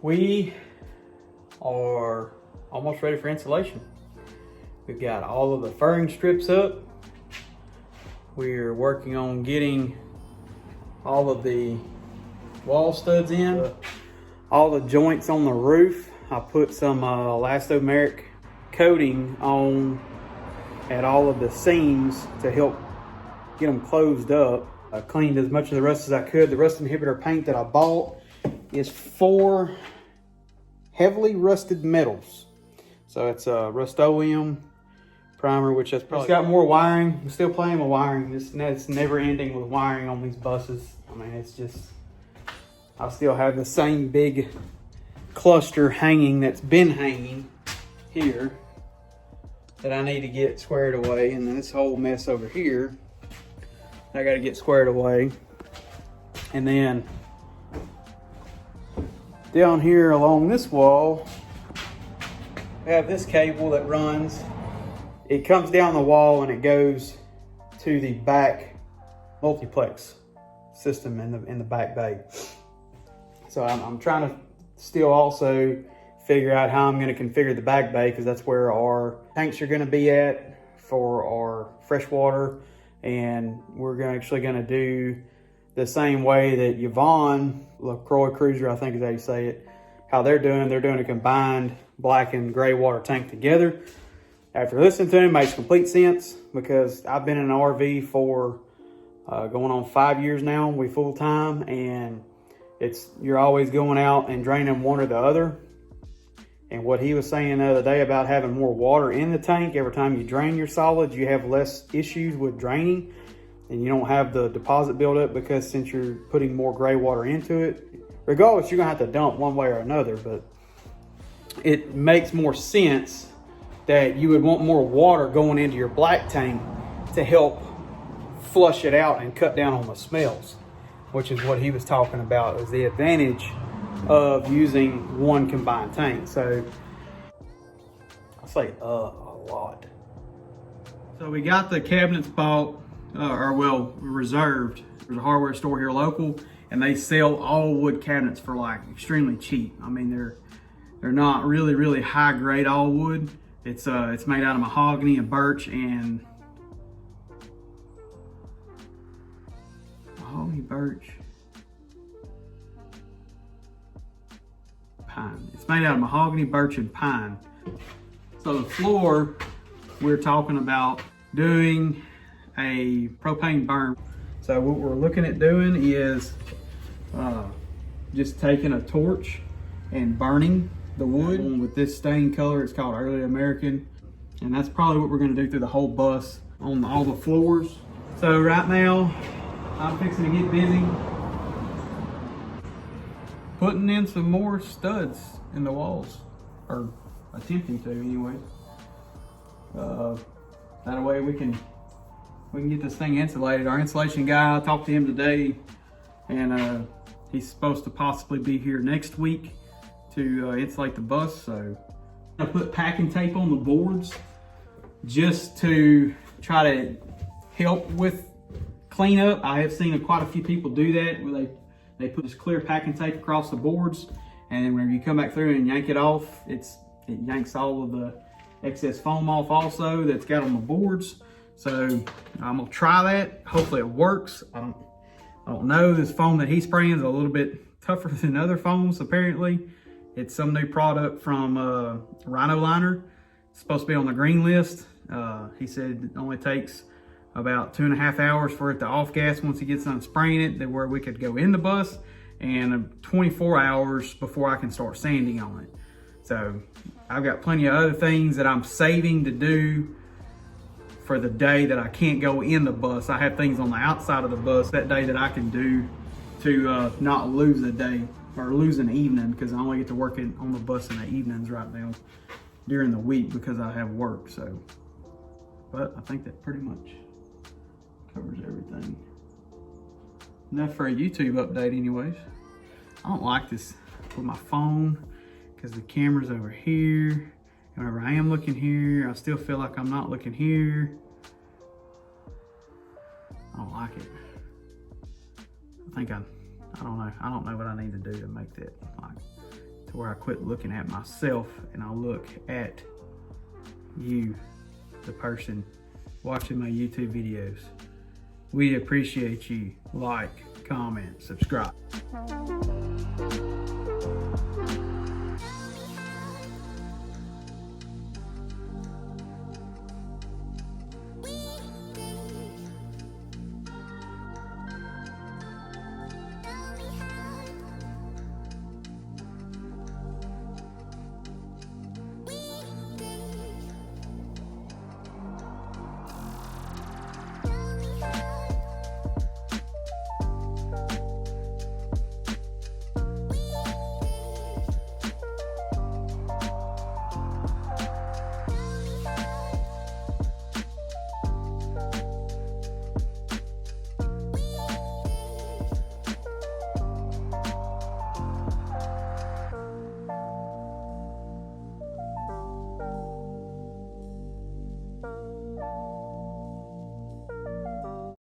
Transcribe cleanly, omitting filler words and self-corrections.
We are almost ready for installation. We've got all of the furring strips up. We're working on getting all of the wall studs in, all the joints on the roof. I put some elastomeric coating on at all of the seams to help get them closed up. I cleaned as much of the rust as I could. The rust inhibitor paint that I bought is 4 heavily rusted metals. So it's a Rust-Oleum primer, which has probably got more wiring. I'm still playing with wiring. It's never ending with wiring on these buses. I mean, it's just, I still have the same big cluster hanging that's been hanging here that I need to get squared away. And then this whole mess over here, I got to get squared away. And then down here along this wall, we have this cable that runs. It comes down the wall and it goes to the back multiplex system in the back bay. So I'm trying to still also figure out how I'm going to configure the back bay, because that's where our tanks are going to be at for our freshwater. And we're actually going to do the same way that Yvonne LaCroix Cruiser, I think is how you say it, how they're doing a combined black and gray water tank together. After listening to it, it makes complete sense, because I've been in an RV for going on 5 years now. We full time, and you're always going out and draining one or the other. And what he was saying the other day about having more water in the tank, every time you drain your solids, you have less issues with draining, and you don't have the deposit buildup, because since you're putting more gray water into it, regardless, you're gonna have to dump one way or another. But it makes more sense that you would want more water going into your black tank to help flush it out and cut down on the smells, which is what he was talking about, is the advantage of using one combined tank. So I say a lot. So we got the cabinets bought, reserved. There's a hardware store here local, and they sell all wood cabinets for like extremely cheap. I mean, they're not really high grade all wood. It's made out of mahogany and birch and pine. It's made out of mahogany, birch, and pine. So the floor, we're talking about doing a propane burn. So what we're looking at doing is just taking a torch and burning the wood with this stain color. It's called Early American, and that's probably what we're going to do through the whole bus on all the floors. So right now I'm fixing to get busy putting in some more studs in the walls, or attempting to anyway. That way we can get this thing insulated. Our insulation guy, I talked to him today, and he's supposed to possibly be here next week to insulate the bus. So I put packing tape on the boards just to try to help with cleanup. I have seen quite a few people do that, where they put this clear packing tape across the boards, and whenever you come back through and yank it off, it yanks all of the excess foam off also that's got on the boards. So I'm gonna try that. Hopefully it works. I don't know. This foam that he's spraying is a little bit tougher than other foams apparently. It's some new product from Rhino Liner. It's supposed to be on the green list. He said it only takes about 2.5 hours for it to off gas once he gets done spraying it, that where we could go in the bus, and 24 hours before I can start sanding on it. So I've got plenty of other things that I'm saving to do for the day that I can't go in the bus. I have things on the outside of the bus that day that I can do to not lose a day or lose an evening, because I only get to work on the bus in the evenings right now during the week because I have work. So, but I think that pretty much covers everything. Enough for a YouTube update anyways. I don't like this with my phone because the camera's over here. Whenever I am looking here, I still feel like I'm not looking here. I don't like it. I don't know what I need to do to make that, like, to to where I quit looking at myself and I look at you, the person watching my YouTube videos. We appreciate you. Like, comment, subscribe.